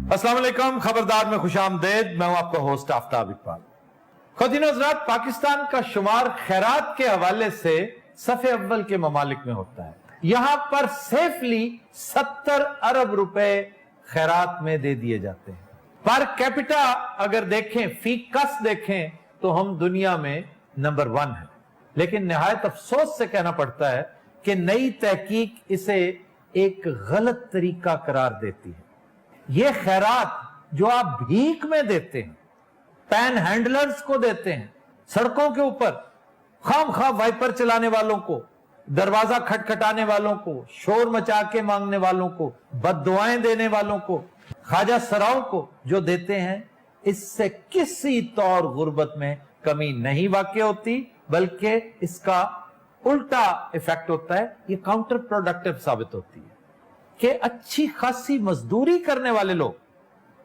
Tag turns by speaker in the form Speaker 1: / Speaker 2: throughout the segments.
Speaker 1: अस्सलाम वालेकुम, खबरदार में खुश आमदेद। मैं हूं आपका होस्ट आफ्ताब इकबाल। ख़ुवातीन हज़रात, पाकिस्तान का शुमार खैरात के हवाले से सफ़े अव्वल के ममालिक में होता है। यहां पर सेफली 70 अरब रुपए खैरात में दे दिए जाते हैं। पर कैपिटा अगर देखें, फी कस देखें, तो हम दुनिया में नंबर 1 है। लेकिन निहायत अफसोस से कहना पड़ता है कि नई तहकीक इसे एक गलत तरीका करार देती है। ये खैरात जो आप भीख में देते हैं, पैन हैंडलर्स को देते हैं, सड़कों के ऊपर खाम खा वाइपर चलाने वालों को, दरवाजा खटखटाने वालों को, शोर मचा के मांगने वालों को, बद्दुआएं देने वालों को, ख्वाजा सराओं को जो देते हैं, इससे किसी तौर गुर्बत में कमी नहीं वाक़ई होती, बल्कि इसका उल्टा इफेक्ट होता है। ये काउंटर प्रोडक्टिव साबित होती है कि अच्छी खासी मजदूरी करने वाले लोग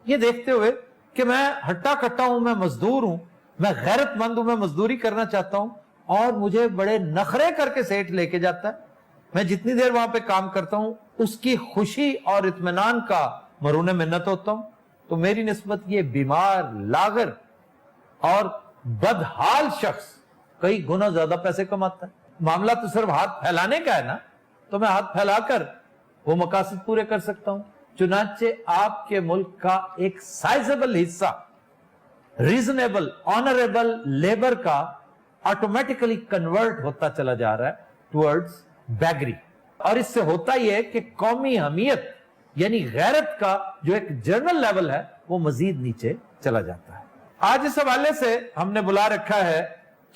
Speaker 1: ये देखते हुए कि मैं हट्टा कट्टा हूं, मैं मजदूर हूं, मैं गैरतमंद हूं, मैं मजदूरी करना चाहता हूं, और मुझे बड़े नखरे करके सेठ लेके जाता है। मैं जितनी देर वहां पे काम करता हूं उसकी खुशी और इत्मीनान का मरूने मिन्नत होता हूं। तो मेरी निस्बत ये बीमार, लागर और बदहाल शख्स कई गुना ज्यादा पैसे कमाता है। मामला तो सिर्फ हाथ फैलाने का है ना, तो मैं हाथ फैलाकर वो मकासद पूरे कर सकता हूं। चुनाचे आपके मुल्क का एक साइजेबल हिस्सा रीजनेबल ऑनरेबल लेबर का ऑटोमेटिकली कन्वर्ट होता चला जा रहा है टुवर्ड्स बैगरी। और इससे होता ही है कि कौमी हमीयत यानी गैरत का जो एक जनरल लेवल है वो मजीद नीचे चला जाता है। आज इस हवाले से हमने बुला रखा है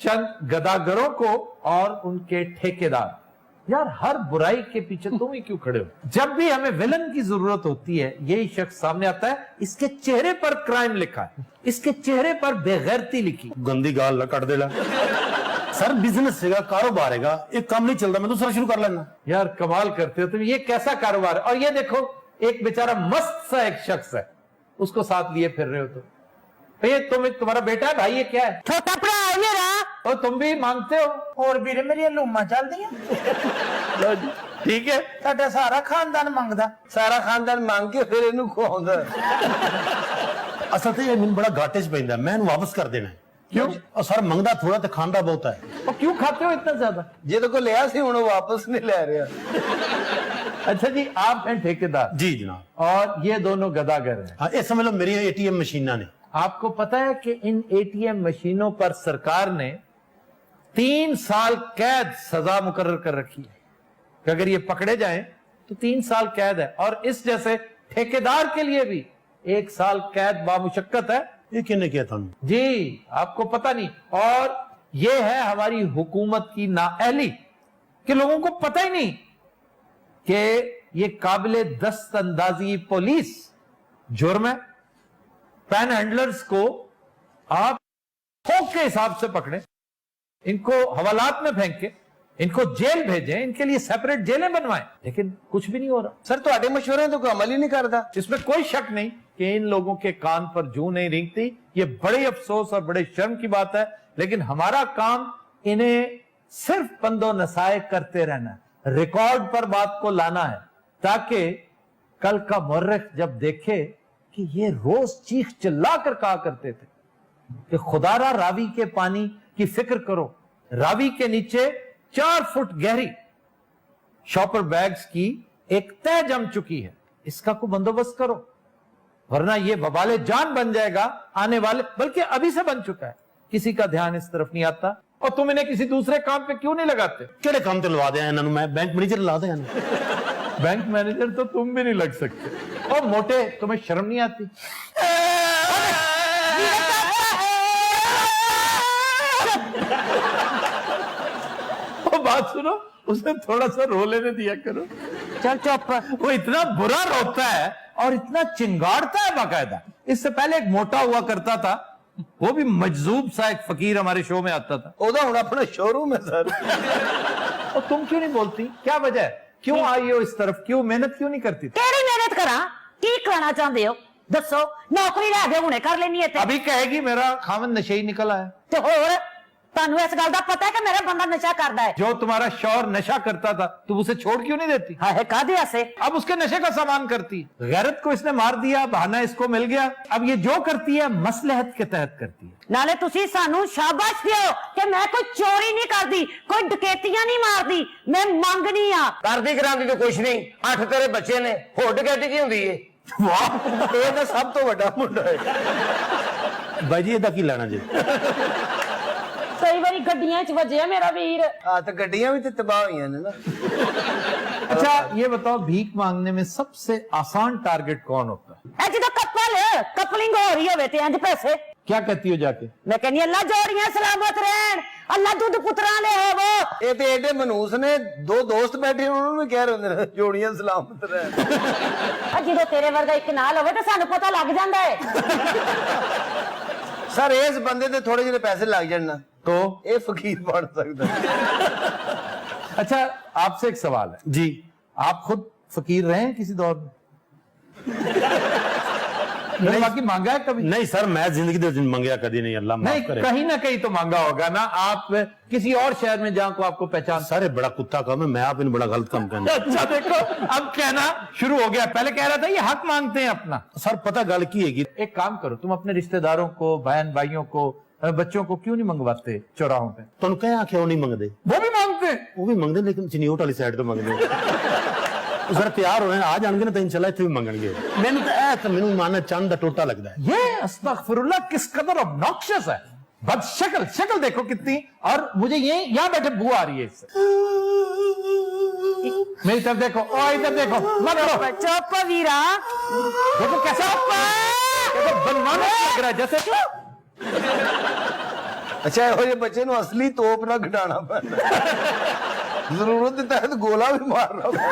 Speaker 1: चंद गदागरों को और उनके ठेकेदार। यार, हर बुराई के पीछे तुम ही क्यों खड़े हो? जब भी हमें विलन की जरूरत होती है, यही शख्स सामने आता है। इसके चेहरे पर क्राइम लिखा है, इसके चेहरे पर बेगैरती लिखी।
Speaker 2: गंदी गाल कट देला सर, बिजनेस है, कारोबार है, एक काम नहीं चलता, मैं दूसरा शुरू कर लेना।
Speaker 1: यार कमाल करते हो तुम, ये कैसा कारोबार है? और ये देखो, एक बेचारा मस्त सा एक शख्स है, उसको साथ लिए फिर रहे हो तुम। ये तुम्हारा बेटा है भाई? ये क्या है?
Speaker 3: छोटा भरा है मेरा।
Speaker 1: और तुम भी मांगते हो?
Speaker 3: और भी मेरी लूमा चल दी
Speaker 1: ठीक है,
Speaker 3: साडा सारा खानदान मंगदा,
Speaker 2: सारा खानदान मांग के फिर इन्हू खुआउंदा। असल ते ये मैनू बड़ा घाटे च पैंदा, मैं इन्हू वापस कर देना है।
Speaker 1: क्यों?
Speaker 2: और सर मंगदा थोड़ा ते खांदा बहुत है।
Speaker 1: और क्यों खाते हो इतना ज्यादा?
Speaker 2: जे तो को लिया सी हुण वापस नहीं ले रहा।
Speaker 1: अच्छा जी, आप हैं ठेकेदार
Speaker 2: जी जनाब,
Speaker 1: और ये दोनों गदागर हैं।
Speaker 2: हाँ, ये समझ लो मेरी एटीएम मशीनां ने।
Speaker 1: आपको पता है कि इन एटीएम मशीनों पर सरकार ने 3 साल कैद सजा मुकर्रर कर रखी है कि अगर ये पकड़े जाएं तो 3 साल कैद है। और इस जैसे ठेकेदार के लिए भी 1 साल कैद बामुशक्कत है।
Speaker 2: ये किन्ने किया था?
Speaker 1: जी, आपको पता नहीं। और ये है हमारी हुकूमत की नाअहली कि लोगों को पता ही नहीं कि ये काबिले दस्तंदाजी पुलिस जुर्म है। पैन हैंडलर्स को आप थोक के हिसाब से पकड़े, इनको हवालात में फेंके, इनको जेल भेजें, इनके लिए सेपरेट जेलें बनवाएं, लेकिन कुछ भी नहीं हो रहा।
Speaker 2: सर तो मशवरे तो कोई अमल ही नहीं करता।
Speaker 1: इसमें कोई शक नहीं कि इन लोगों के कान पर जूं नहीं रेंगती। ये बड़े अफसोस और बड़े शर्म की बात है, लेकिन हमारा काम इन्हें सिर्फ पंदो नसाए करते रहना है, रिकॉर्ड पर बात को लाना है, ताकि कल का मुर्रिख जब देखे कि ये रोज चीख चिल्ला कर कहा करते थे कि खुदारा रावी के पानी की फिक्र करो, रावी के नीचे 4 फुट गहरी शॉपर बैग्स की एक तह जम चुकी है, इसका कोई बंदोबस्त करो, वरना ये वबाले जान बन जाएगा आने वाले, बल्कि अभी से बन चुका है। किसी का ध्यान इस तरफ नहीं आता। और तुम इन्हें किसी दूसरे काम पे क्यों नहीं लगाते?
Speaker 2: केड़े काम ते लवा दे इन्हां नूं? मैं बैंक मैनेजर ला दे।
Speaker 1: बैंक मैनेजर तो तुम भी नहीं लग सकते। और मोटे, तुम्हें शर्म नहीं आती? बात सुनो, उसे थोड़ा सा रो लेने दिया करो।
Speaker 3: चल चुप।
Speaker 1: वो इतना बुरा रोता है और इतना चिंगाड़ता है बाकायदा। इससे पहले एक मोटा हुआ करता था, वो भी मजजूब सा एक फकीर हमारे शो में आता था।
Speaker 2: ओदा हुण अपना शोरूम है सर।
Speaker 1: और तुम क्यों नहीं बोलती? क्या वजह है? क्यों आई हो इस तरफ? क्यों मेहनत क्यों नहीं करती?
Speaker 3: केड़ी मेहनत करा? की करना चाहते हो दसो? नौकरी लै दे, हुणे कर लेनी है।
Speaker 1: अभी कहेगी मेरा खामन नशे ही निकल आया।
Speaker 3: ते होर ਤੁਹਾਨੂੰ ਇਸ ਗੱਲ ਦਾ ਪਤਾ है कि मेरा बंदा नशा करता है?
Speaker 1: जो तुम्हारा शौहर नशा करता था तुम उसे छोड़ क्यों नहीं देती?
Speaker 3: हाय कादे से
Speaker 1: अब उसके नशे का सामान करती। गैरत को इसने मार दिया, बहाना इसको मिल गया। अब ये जो करती है मसलहत के तहत करती है।
Speaker 3: नाले तुसी सानू शाबाश दियो कि मैं कोई चोरी नहीं करती, कोई डकैतियां नहीं मारती, मैं मंगनी आ।
Speaker 4: ਕਰਦੀ ਕਰਾਂਦੀ ਤੇ ਕੁਛ ਨਹੀਂ। 8 ਤੇਰੇ ਬੱਚੇ ਨੇ, ਹੋਰ ਡਕੈਤੀ ਕੀ ਹੁੰਦੀ ਏ?
Speaker 2: ਵਾਹ, ਇਹ ਤਾਂ ਸਭ ਤੋਂ ਵੱਡਾ ਮੁੰਡਾ ਹੈ। ਬਾਈ ਜੀ ਇਹਦਾ ਕੀ ਲੈਣਾ ਜੀ?
Speaker 3: कई बारी गड्डियां च वजया मेरा वीर।
Speaker 4: ਆ ਤੇ ਗੱਡੀਆਂ ਵੀ ਤੇ ਤਬਾਹ ਹੋਈਆਂ ਨੇ ਨਾ।
Speaker 1: अच्छा ये बताओ भीख मांगने में सबसे आसान टारगेट कौन होता है?
Speaker 3: ए जदों कपलिंग हो रही होवे ते इंज पैसे
Speaker 1: क्या कहती हो जाके?
Speaker 3: मैं कहनी अल्लाह जोड़ियां सलामत रहन, अल्लाह दूध पुत्रा ले होवो।
Speaker 4: ਇਹ ਤੇ ਏਡੇ ਮਨੂਸ ਨੇ, ਦੋ ਦੋਸਤ ਬੈਠੇ ਉਹਨਾਂ ਨੂੰ ਵੀ ਕਹਿ ਰਹੇ ਹੁੰਦੇ ਨੇ ਜੋੜੀਆਂ ਸਲਾਮਤ ਰਹਿਣ।
Speaker 3: आ जदों तेरे वर्गा एक नाल होवे ते सानू पता लग जांदा है।
Speaker 4: ਸਰ ਇਸ ਬੰਦੇ ਤੇ ਥੋੜੇ ਜਿਹੇ ਪੈਸੇ ਲੱਗ ਜਾਣ ਨਾ
Speaker 1: तो
Speaker 4: ਇਹ ਫਕੀਰ ਬਣ ਸਕਦਾ।
Speaker 1: अच्छा आपसे एक सवाल है
Speaker 2: जी,
Speaker 1: आप खुद फकीर रहे हैं किसी दौर में? नहीं बाकी मांगा है कभी?
Speaker 2: नहीं सर, मैं जिंदगी दे दिन मंगया कभी नहीं, अल्लाह
Speaker 1: नहीं
Speaker 2: माफ करे।
Speaker 1: कहीं ना कहीं तो मांगा होगा ना। आप किसी और शहर में जहां को आपको पहचान।
Speaker 2: सारे बड़ा कुत्ता काम है, मैं आप इन बड़ा गलत काम करना।
Speaker 1: अच्छा देखो अब कहना शुरू हो गया। पहले कह रहा था ये हक मांगते हैं अपना।
Speaker 2: सर पता गल की है कि
Speaker 1: एक काम करो तुम अपने रिश्तेदारों को, बहन भाइयों को, बच्चों को क्यों नहीं मंगवाते चौराहों पे?
Speaker 2: तुम कह आख्या वो नहीं मंगते,
Speaker 1: वो भी मांगते हैं।
Speaker 2: वो भी मंगते लेकिन चिन्योट वाली साइड तो मंगते। सर तैयार होए आ जाएंगे ना तो इंशाल्लाह इत्थे भी मंगणगे। मैंने तो मैनू माना चंद दा टोटा लगता है।
Speaker 1: ये अस्तगफिरुल्लाह किस कदर ऑब्नॉक्शियस है। बद शक्ल देखो कितनी। और मुझे ये यहाँ बैठे बू आ रही है इससे। मेरी तरफ देखो, ओ इधर देखो, मत करो।
Speaker 3: चुप वीरा।
Speaker 1: देखो कैसा देखो बनवाना लग रहा है जैसे।
Speaker 4: ਅੱਛਾ ਇਹੋ ਜਿਹੇ ਬੱਚੇ ਨੂੰ ਅਸਲੀ ਤੋਪ ਨਾ ਘਟਾਣਾ ਪੈਂਦਾ। ਜ਼ਰੂਰਤ ਦੇ ਤਹਿਤ ਗੋਲਾ ਵੀ ਮਾਰਨਾ ਪੈਂਦਾ।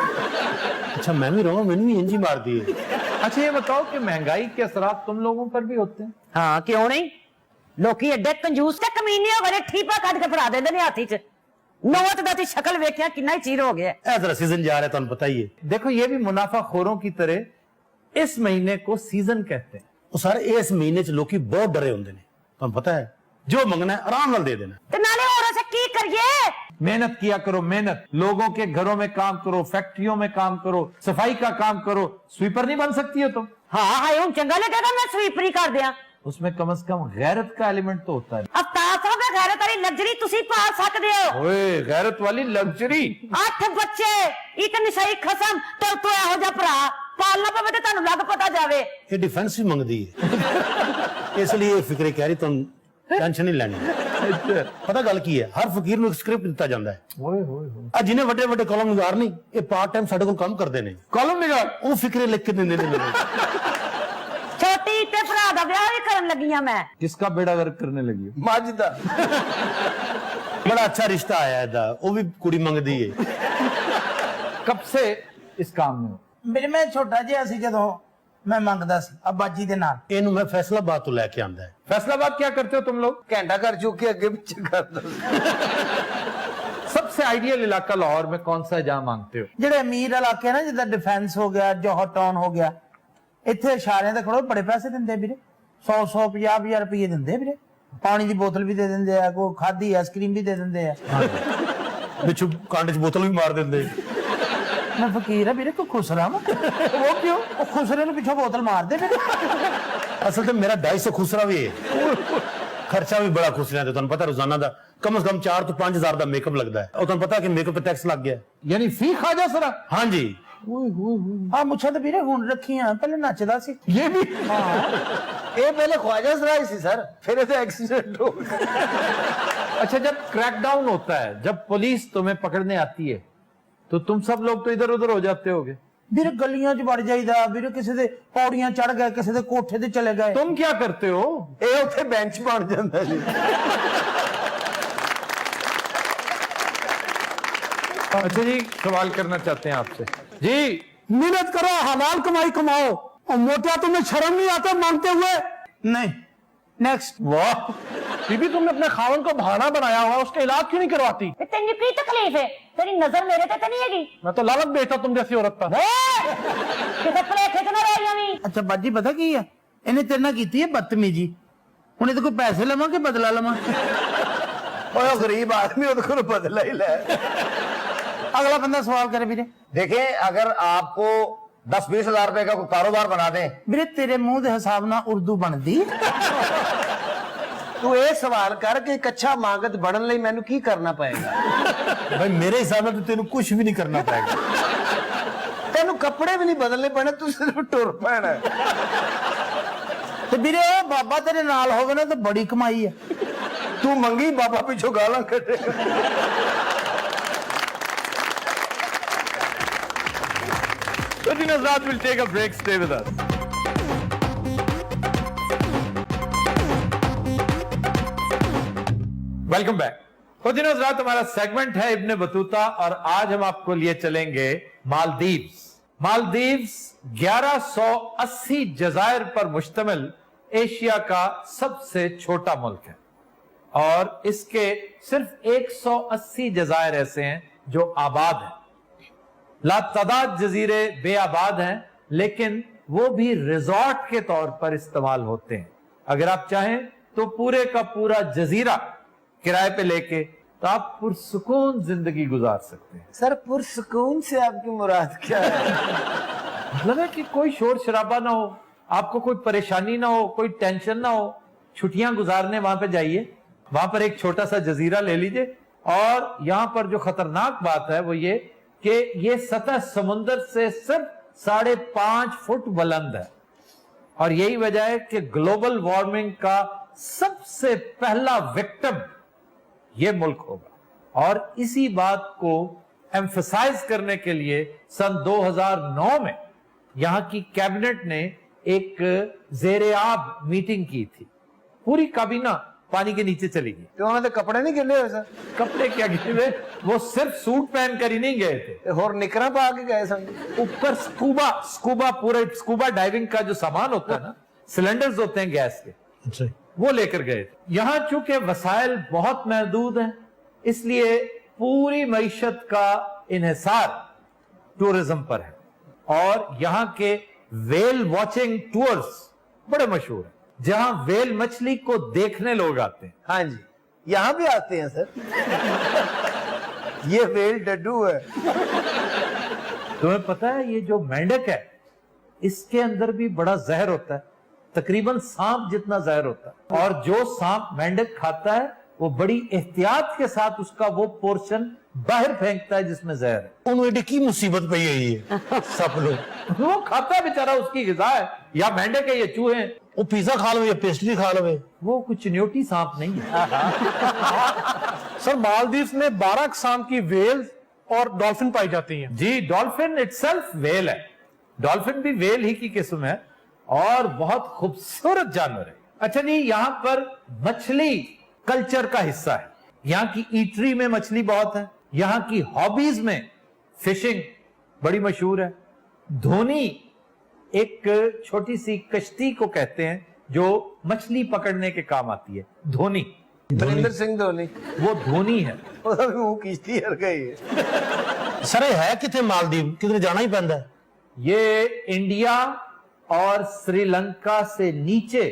Speaker 2: अच्छा मैं भी रहूं, मैंने भी इंजी मार दी है।
Speaker 1: अच्छा ये बताओ कि महंगाई के असरात तुम लोगों पर भी होते हैं?
Speaker 3: हाँ क्यों नहीं, लोकी एडे कंजूस ते कमीने हो गए, ठीपा कट के फड़ा देंदे ने हाथी च। नोट दा ती शक्ल वेखिया कितना ही चीर हो गया।
Speaker 2: ए जरा सीजन जा रहा है, तुम पता ही है।
Speaker 1: देखो ये भी मुनाफाखोरों की तरह इस महीने को सीजन कहते हैं।
Speaker 2: ਉਹ ਸਾਰੇ ਇਸ ਮਹੀਨੇ ਚ ਲੋਕੀ ਬਹੁਤ ਡਰੇ ਹੁੰਦੇ ਨੇ, ਤੁਹਾਨੂੰ ਪਤਾ ਹੈ। ਜੋ ਮੰਗਣਾ ਹੈ ਆਰਾਮ ਨਾਲ ਦੇ ਦੇਣਾ।
Speaker 3: ते नाले और से की करिए?
Speaker 1: मेहनत किया करो, मेहनत। लोगों के घरों में काम करो, फैक्ट्रियों में काम करो, सफाई का काम करो। स्वीपर नहीं बन सकती हो तुम?
Speaker 3: हाँ हाय हुन चंगा लगेगा मैं स्वीपरी कर दिया।
Speaker 1: उसमें कम से कम गैरत का एलिमेंट तो होता है।
Speaker 3: अवतार साहब मैं गैरत वाली लग्जरी तुसी पाल सकदे हो।
Speaker 1: ओए गैरत वाली लग्जरी।
Speaker 3: 8 बच्चे, एक निशाई खसम तो ਇਹੋ ਜਿਹਾ ਭਰਾ ਪਾਲਣਾ ਪਵੇ ਤੇ ਤੁਹਾਨੂੰ ਲੱਗ ਪਤਾ ਜਾਵੇ।
Speaker 2: ਇਹ ਡਿਫੈਂਸ ਵੀ ਮੰਗਦੀ ਹੈ। ਇਸ ਲਈ ਇਹ ਫਿਕਰੇ ਕਹਿ ਰਹੀ, ਤੁਹਾਨੂੰ ਟੈਨਸ਼ਨ ਨਹੀਂ ਲੈਣੀ। ਪਤਾ ਗੱਲ ਕੀ ਹੈ, ਹਰ ਫਕੀਰ ਨੂੰ ਇੱਕ ਸਕ੍ਰਿਪਟ ਦਿੱਤਾ ਜਾਂਦਾ ਹੈ।
Speaker 1: ओए होए होए।
Speaker 2: ਆ ਜਿਹਨੇ ਵੱਡੇ ਵੱਡੇ ਕਾਲਮ ਨਿਗਾਰ ਨਹੀਂ, ਇਹ ਪਾਰਟ ਟਾਈਮ ਸਾਡੇ ਕੋਲ ਕੰਮ ਕਰਦੇ ਨੇ।
Speaker 1: कॉलम निगार।
Speaker 2: ਉਹ ਫਿਕਰੇ ਲਿਖ ਕੇ ਦਿੰਦੇ ਨੇ ਮੈਨੂੰ।
Speaker 3: ਛੋਟੀ ਤੇ ਭਰਾ ਦਾ ਵਿਆਹ ਵੀ ਕਰਨ ਲੱਗੀਆਂ ਮੈਂ।
Speaker 1: किसका बेड़ा गर्क करने लगी हो?
Speaker 4: ਮੱਝ ਦਾ
Speaker 2: ਬੜਾ ਅੱਛਾ ਰਿਸ਼ਤਾ ਆਇਆ ਇਹਦਾ, ਉਹ ਵੀ ਕੁੜੀ ਮੰਗਦੀ ਹੈ।
Speaker 1: कब से इस काम में हो?
Speaker 5: ਮੇਰੇ ਮੈਂ ਛੋਟਾ ਜਿਹਾ ਸੀ ਜਦੋਂ ਮੈਂ ਮੰਗਦਾ ਸੀ ਅਬਾਜੀ ਦੇ ਨਾਲ।
Speaker 2: ਇਹਨੂੰ ਮੈਂ ਫੈਸਲਾਬਾਦ ਤੋਂ ਲੈ ਕੇ ਆਂਦਾ ਹੈ।
Speaker 1: फैसलाबाद क्या करते हो तुम लोग?
Speaker 4: ਘੰਟਾ ਘਰ ਚੁੱਕ ਕੇ ਅੱਗੇ ਪਿੱਛੇ ਕਰਦਾ।
Speaker 1: सबसे आइडियल इलाका लाहौर में कौन सा है जहां मांगते हो?
Speaker 5: ਜਿਹੜੇ ਅਮੀਰ ਇਲਾਕੇ ਨਾ ਜਿੱਦਾਂ ਡਿਫੈਂਸ ਹੋ ਗਿਆ, ਜੋਹਰ ਟਾਊਨ ਹੋ ਗਿਆ, ਇੱਥੇ ਇਸ਼ਾਰਿਆਂ ਤੇ ਖੜੋ ਬੜੇ ਪੈਸੇ ਦਿੰਦੇ ਵੀਰੇ। 100 50 ਰੁਪਏ ਦਿੰਦੇ ਵੀਰੇ। ਪਾਣੀ ਦੀ ਬੋਤਲ ਵੀ ਦੇ ਦਿੰਦੇ ਆ, ਕੋਈ ਖਾਦੀ ਆਈਸਕ੍ਰੀਮ ਵੀ ਦੇ ਦਿੰਦੇ ਆ।
Speaker 2: ਵਿੱਚ ਕਾਂਡੇ 'ਚ ਬੋਤਲ ਵੀ ਮਾਰ ਦਿੰਦੇ।
Speaker 5: ਮੈਂ ਫਕੀਰ ਆ ਵੀਰੇ, ਕੋਈ ਖੁਸਰਾ ਵਾ। ਉਹ ਕਿਉਂ? ਉਹ ਖੁਸਰੇ ਨੂੰ ਪਿੱਛੋਂ ਬੋਤਲ ਮਾਰਦੇ ਵੀਰੇ।
Speaker 2: ਅਸਲ ਤੇ ਮੇਰਾ 250 ਖੁਸਰਾ ਵੀ ਹੈ। ਖਰਚਾ ਵੀ ਬੜਾ ਖੁਸਰਿਆਂ ਤੇ, ਤੁਹਾਨੂੰ ਪਤਾ ਰੋਜ਼ਾਨਾ ਦਾ ਕਮ ਸੇ ਕਮ 4 ਤੋਂ 5 ਹਜ਼ਾਰ ਦਾ ਮੇਕਅਪ ਲੱਗਦਾ ਹੈ। ਉਹ ਤੁਹਾਨੂੰ ਪਤਾ ਕਿ ਮੇਕਅਪ ਤੇ ਟੈਕਸ ਲੱਗ ਗਿਆ।
Speaker 1: यानी फी खाजा सरा।
Speaker 2: ਹਾਂਜੀ
Speaker 5: ਆ ਮੁੱਛਾਂ ਤੇ ਵੀਰੇ ਹੁਣ ਰੱਖੀਆਂ, ਪਹਿਲੇ ਨੱਚਦਾ ਸੀ।
Speaker 1: ये भी।
Speaker 4: ਇਹ ਪਹਿਲੇ ਖਵਾਜਾ ਸਰਾਈ ਸੀ ਸਰ, ਫਿਰ ਇਹਦਾ ਐਕਸੀਡੈਂਟ ਹੋ ਗਿਆ।
Speaker 1: अच्छा जब क्रैकडाउन होता है, जब पुलिस तुम्हें पकड़ने आती है तो तुम सब लोग तो इधर उधर हो जाते होगे।
Speaker 5: ਵੀਰੇ ਗਲੀਆਂ 'ਚ ਵੜ ਜਾਈਦਾ ਵੀਰੇ, ਕਿਸੇ ਦੇ ਪੌੜੀਆਂ ਚੜ ਗਏ, ਕਿਸੇ ਦੇ ਕੋਠੇ ਤੇ ਚਲੇ ਗਏ।
Speaker 1: तुम क्या करते हो?
Speaker 4: ਇਹ ਉੱਥੇ ਬੈਂਚ ਬਣ ਜਾਂਦਾ ਜੀ।
Speaker 1: अच्छा जी सवाल करना चाहते हैं आपसे जी।
Speaker 2: मेहनत करो, हलाल कमाई कमाओ, और मोटा तुम्हें शर्म नहीं आता मांगते हुए?
Speaker 5: नहीं नेक्स्ट।
Speaker 1: वाह बीबी, तुमने अपने खावन को बहाना बनाया हुआ, उसका इलाज क्यों नहीं करवाती?
Speaker 3: ਤੇ ਤੈਨੂੰ ਕੀ ਤਕਲੀਫ ਹੈ? ਤੇਰੀ ਨਜ਼ਰ ਮੇਰੇ ਤੇ ਤਾਂ ਨਹੀਂ ਹੈਗੀ?
Speaker 1: मैं तो लालच बेचता तुम जैसी औरत पर।
Speaker 3: ਕਿਸੇ ਭਲੇਖੇ ਚ ਨਾ ਰਹਿ ਜਾਵੀਂ।
Speaker 5: ਅੱਛਾ ਬਾਜੀ ਪਤਾ ਕੀ ਆ, ਇਹਨੇ ਤੇਰੇ ਨਾਲ ਕੀਤੀ ਹੈ ਬਦਤਮੀਜੀ। ਹੁਣ ਇਹਦੇ ਕੋਈ ਪੈਸੇ ਲਵਾਂ ਕਿ ਬਦਲਾ ਲਵਾਂ?
Speaker 4: ओए गरीब आदमी ਉਹਦੇ ਕੋਲ ਬਦਲਾ ਹੀ ਲੈ।
Speaker 5: अगला बंदा सवाल करे ਵੀਰੇ।
Speaker 6: देखें, अगर आपको 10-20 हजार रुपए का कोई कारोबार बना दें,
Speaker 5: ਵੀਰੇ ਤੇਰੇ ਮੂੰਹ ਦੇ ਹਿਸਾਬ ਨਾਲ ਉਰਦੂ ਬਣਦੀ।
Speaker 4: ਤੂੰ ਇਹ ਸਵਾਲ ਕਰ ਕਿ ਕੱਚਾ ਮਾਗਤ ਬਣਨ ਲਈ ਮੈਨੂੰ ਕੀ ਕਰਨਾ ਪਏਗਾ।
Speaker 2: भाई मेरे हिसाब में तो तेन कुछ भी नहीं करना पड़ेगा।
Speaker 4: ਤੈਨੂੰ ਕੱਪੜੇ ਵੀ ਨਹੀਂ ਬਦਲਨੇ ਪੈਣੇ, ਤੂੰ ਸਿਰਫ ਟੁਰ ਪੈਣਾ।
Speaker 5: ਤੇ ਵੀਰੇ ਉਹ ਬਾਬਾ ਤੇਰੇ ਨਾਲ ਹੋਵੇ ਨਾ ਤਾਂ ਬੜੀ ਕਮਾਈ ਹੈ।
Speaker 4: ਤੂੰ ਮੰਗੀ ਬਾਬਾ ਪਿੱਛੋਂ ਗਾਲਾਂ ਕੱਢੇਗਾ।
Speaker 1: Khuddin Hazrat will take a break. Stay with us. Welcome back. Khuddin Hazrat, हमारा सेगमेंट है इब्न बतूता और आज हम आपको लिए चलेंगे मालदीव्स। मालदीव्स 1180 जजायर पर मुश्तमिल एशिया का सबसे छोटा मुल्क है और इसके सिर्फ 180 जजायर ऐसे हैं जो आबाद हैं। लातादाद जजीरे बेआबाद हैं, लेकिन वो भी रिजॉर्ट के तौर पर इस्तेमाल होते हैं। अगर आप चाहें तो पूरे का पूरा जजीरा किराए पे लेके तो आप पुरसुकून जिंदगी गुजार सकते हैं।
Speaker 4: सर पुरसुकून से आपकी मुराद क्या है?
Speaker 1: मतलब है कि कोई शोर शराबा ना हो, आपको कोई परेशानी ना हो, कोई टेंशन ना हो, छुट्टियां गुजारने वहां पे जाइए, वहां पर एक छोटा सा जजीरा ले लीजिए और यहां पर जो खतरनाक बात है वो ये कि ये सतह समुंदर से सिर्फ 5.5 फुट बुलंद है और यही वजह है कि ग्लोबल वार्मिंग का सबसे पहला विक्टिम ये मुल्क होगा। और इसी बात को एम्फसाइज करने के लिए सन 2009 में यहां की कैबिनेट ने एक ज़ेरे-आब मीटिंग की थी। पूरी काबीना पानी के नीचे चली गई।
Speaker 4: ਤੇ ਉਹਨਾਂ ਦੇ ਕੱਪੜੇ ਨਹੀਂ ਗਿੱਲੇ ਹੋਏ ਸਰ?
Speaker 1: कपड़े क्या गिरे हुए, वो सिर्फ सूट पहन कर ही नहीं गए थे,
Speaker 4: ਤੇ ਹੋਰ ਨਿਕਰਾਂ ਪਾ ਕੇ ਗਏ ਸਨ।
Speaker 1: ऊपर स्कूबा डाइविंग का जो सामान होता है ना, सिलेंडर्स होते हैं गैस के,
Speaker 2: अच्छा,
Speaker 1: वो लेकर गए थे। यहां चूंकि वसाइल बहुत महदूद हैं, इसलिए पूरी मईशत का इन्हिसार टूरिज्म पर है और यहां के वेल वॉचिंग टूर्स बड़े मशहूर हैं, जहां वेल मछली को देखने लोग आते हैं।
Speaker 4: हाँ जी, यहाँ भी आते हैं सर। ये वेल डड्डू है।
Speaker 1: तुम्हें पता है ये जो मेंढक है इसके अंदर भी बड़ा जहर होता है, तकरीबन सांप जितना जहर होता है और जो सांप मेंढक खाता है वो बड़ी एहतियात के साथ उसका वो पोर्शन बाहर फेंकता है जिसमें जहर है।
Speaker 2: उन्होंने एडी की मुसीबत पई है सब लोग।
Speaker 1: वो खाता है बेचारा, उसकी ग़िज़ा है, या मेंढक है या चूहे हैं।
Speaker 2: वो पिज्जा खा लो या पेस्ट्री खा लो।
Speaker 1: वो कुछ न्योटी सांप नहीं है।
Speaker 7: सर मालदीव्स में 12 अक़साम की वेल और डॉल्फिन पाई जाती हैं।
Speaker 1: जी, डॉल्फिन इटसेल्फ वेल है, डॉल्फिन भी वेल ही की किस्म है और बहुत खूबसूरत जानवर है। अच्छा जी, यहाँ पर मछली कल्चर का हिस्सा है। यहाँ की ईटरी में मछली बहुत है, यहाँ की हॉबीज में फिशिंग बड़ी मशहूर है। धोनी एक छोटी सी कश्ती को कहते हैं जो मछली पकड़ने के काम आती है। धोनी,
Speaker 4: बरिंदर सिंह धोनी,
Speaker 1: वो धोनी है।
Speaker 4: ਉਹਦਾ ਵੀ ਮੂੰਹ ਕਿਸ਼ਤੀ ਹਰ ਗਈ ਹੈ।
Speaker 2: सर ये है कितने मालदीव, किधर जाना ही पैंदा है?
Speaker 1: ये इंडिया और श्रीलंका से नीचे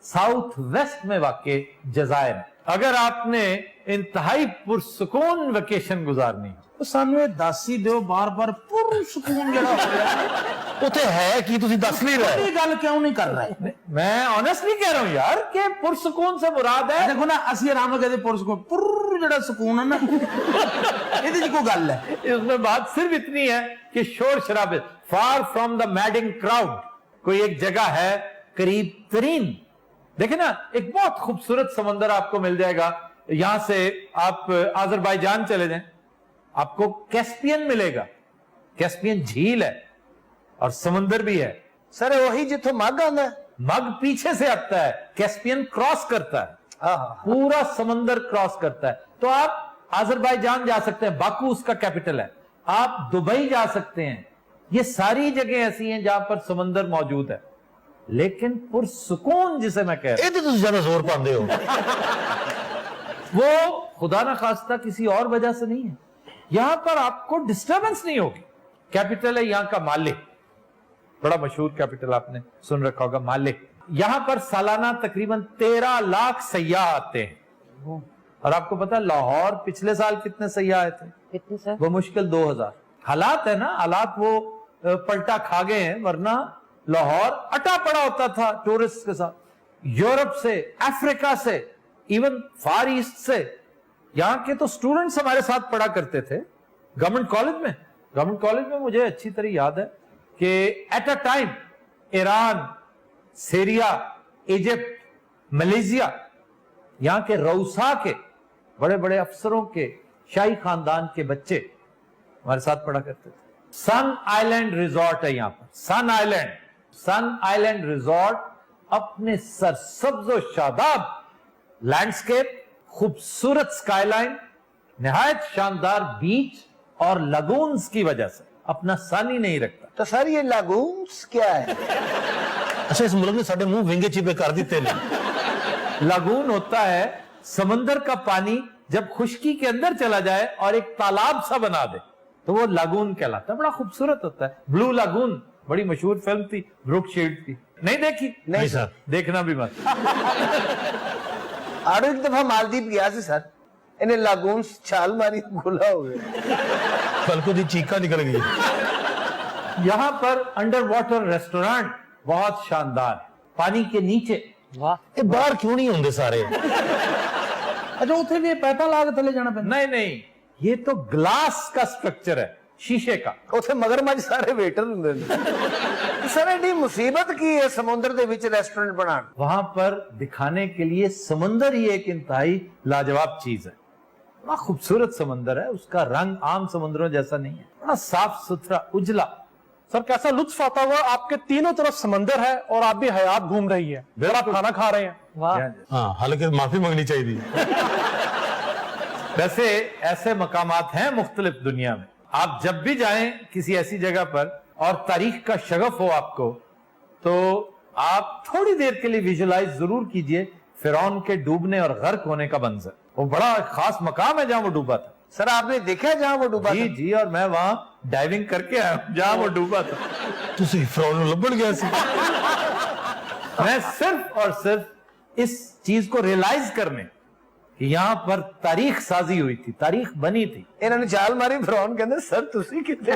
Speaker 1: साउथ वेस्ट में वाक़े जजायर है। अगर आपने इंतहाई पुरसुकून वेकेशन गुजारनी है
Speaker 5: ਉਹ ਸਾਨੂੰ ਇਹ ਦੱਸ ਹੀ ਦਿਓ ਬਾਰ-ਬਾਰ ਪੁਰਸੁਕੂਨ ਜਿਹੜਾ ਹੋ ਰਿਹਾ
Speaker 2: ਉੱਥੇ ਹੈ ਕੀ, ਤੁਸੀਂ ਦੱਸ ਨਹੀਂ ਰਹੇ?
Speaker 5: ਇਹ ਗੱਲ ਕਿਉਂ ਨਹੀਂ ਕਰ ਰਹੇ?
Speaker 1: मैं ऑनेस्टली कह रहा हूं यार कि पुरसुकून से मुराद है
Speaker 5: ਦੇਖੋ ਨਾ ਅਸੀਂ ਆਰਾਮ ਨਾਲ ਕਹਦੇ ਪੁਰਸੁਕੂਨ, ਪੁਰ ਜਿਹੜਾ ਸਕੂਨ ਹੈ ਨਾ ਇਹਦੇ 'ਚ ਕੋਈ ਗੱਲ ਹੈ।
Speaker 1: इसमें बात सिर्फ इतनी है कि शोर शराबे, far from the madding crowd, कोई एक जगह है करीब तरीन, देखे ना, एक बहुत खूबसूरत समंदर आपको मिल जाएगा। यहां से आप आजरबाईजान चले जाएं, आपको कैस्पियन मिलेगा। कैस्पियन झील है और समंदर भी है।
Speaker 4: ਸਰ ਉਹੀ ਜਿੱਥੋਂ ਮੱਘ ਆਉਂਦਾ ਹੈ।
Speaker 1: मग पीछे से आता है, कैस्पियन क्रॉस करता है,
Speaker 4: ਆਹਾ,
Speaker 1: पूरा समंदर क्रॉस करता है। तो आप आजरबाईजान जा सकते हैं, बाकू उसका कैपिटल है। आप दुबई जा सकते हैं। ये सारी जगह ऐसी हैं जहां पर समंदर मौजूद है, लेकिन पुरसुकून जिसे मैं कह रहा
Speaker 2: ਇਹ ਤੇ ਤੁਸੀਂ ਜ਼ਿਆਦਾ ਜ਼ੋਰ ਪਾਉਂਦੇ ਹੋ।
Speaker 1: हूं वो खुदा ना खास्ता किसी और वजह से नहीं है। यहां पर आपको डिस्टर्बेंस नहीं होगी। कैपिटल है यहां का माले, बड़ा मशहूर कैपिटल आपने सुन रखा होगा, माले। यहां पर सालाना तकरीबन 13 लाख सयाह आते हैं اور آپ کو پتا لاہور پچھلے سال کتنے سیاح آئے تھے؟
Speaker 3: کتنی سر؟
Speaker 1: وہ مشکل 2000. حالات ہے نا, حالات وہ پلٹا کھا گئے ہیں, ورنہ لاہور اٹا پڑا ہوتا تھا ٹورسٹ کے ساتھ. یورپ سے, افریقہ سے, ایون فار ایسٹ سے. یہاں کے تو اسٹوڈنٹس ہمارے ساتھ پڑھا کرتے تھے گورنمنٹ کالج میں. مجھے اچھی طرح یاد ہے کہ at a time Iran, Syria, Egypt, Malaysia, یہاں کے روسا کے بڑے بڑے افسروں کے شاہی خاندان کے بچے ہمارے ساتھ پڑھا کرتے تھے. سن آئیلینڈ ریزورٹ ہے یہاں پر, سن آئیلینڈ ریزورٹ اپنے سرسبز و شاداب لینڈسکیپ, خوبصورت سکائی لائن, نہایت شاندار بیچ اور لگونز کی وجہ سے اپنا سن ہی نہیں رکھتا.
Speaker 4: تو سر یہ لاگونس کیا ہے؟
Speaker 2: اچھا اس ملک نے ساڑھے منہ وینگے چیپے کر دیتے ہیں.
Speaker 1: لاگون ہوتا ہے سمندر کا پانی جب خشکی کے اندر چلا جائے اور ایک تالاب سا بنا دے تو وہ لاگون کہلاتا ہے. بڑا خوبصورت ہوتا ہے. بلو لاگون بڑی مشہور فلم تھی بروک شیلڈ کی, نہیں دیکھی؟
Speaker 2: نہیں سر,
Speaker 1: دیکھنا بھی مت.
Speaker 4: آڑو ایک دفعہ مالدیپ گیا سی سر, انہیں لاگونس چھال ماری گھلا ہو گئے,
Speaker 2: کل کو دی چیکا نکل گئی.
Speaker 1: یہاں پر انڈر واٹر ریسٹورانٹ بہت شاندار ہے, پانی کے نیچے.
Speaker 2: یہ باہر کیوں نہیں ہوندے سارے؟
Speaker 5: اچھا اتنے بھی پیٹا لا کے تھلے جانا پہنا؟
Speaker 1: نہیں, یہ تو گلاس کا سٹرکچر ہے, شیشے کا.
Speaker 4: اتنے مگرمچھ سارے ویٹر ہوں گے. سر ایڈی مصیبت کی ہے سمندر دے وچ ریسٹورنٹ بنان.
Speaker 1: وہاں پر دکھانے کے لیے سمندر ہی ایک انتہائی لاجواب چیز ہے. بڑا خوبصورت سمندر ہے, اس کا رنگ عام سمندروں جیسا نہیں ہے, بڑا صاف ستھرا اجلا.
Speaker 7: سر کیسا لطف آتا ہوا, آپ کے تینوں طرف سمندر ہے اور آپ بھی حیات گھوم رہی ہے, اور آپ کھانا کھا رہے ہیں.
Speaker 2: ہاں حالانکہ معافی مانگنی چاہیے.
Speaker 1: ویسے ایسے مقامات ہیں مختلف دنیا میں. آپ جب بھی جائیں کسی ایسی جگہ پر اور تاریخ کا شغف ہو آپ کو, تو آپ تھوڑی دیر کے لیے ویژولائز ضرور کیجئے فرعون کے ڈوبنے اور غرق ہونے کا منظر. وہ بڑا خاص مقام ہے جہاں وہ ڈوبا تھا.
Speaker 4: سر آپ نے دیکھا جہاں وہ ڈوبا تھا؟
Speaker 1: جی, اور میں وہاں ڈائیونگ کر کے آیا ہوں جہاں وہ ڈوبا تھا.
Speaker 2: تسی فرعون لبڑ گیا سی.
Speaker 1: میں صرف اور صرف اس چیز کو ریلائز کرنے کہ یہاں پر تاریخ سازی ہوئی تھی, تاریخ بنی تھی.
Speaker 4: انہوں نے چھال ماری فرعون کے اندر. سر تسی کتنے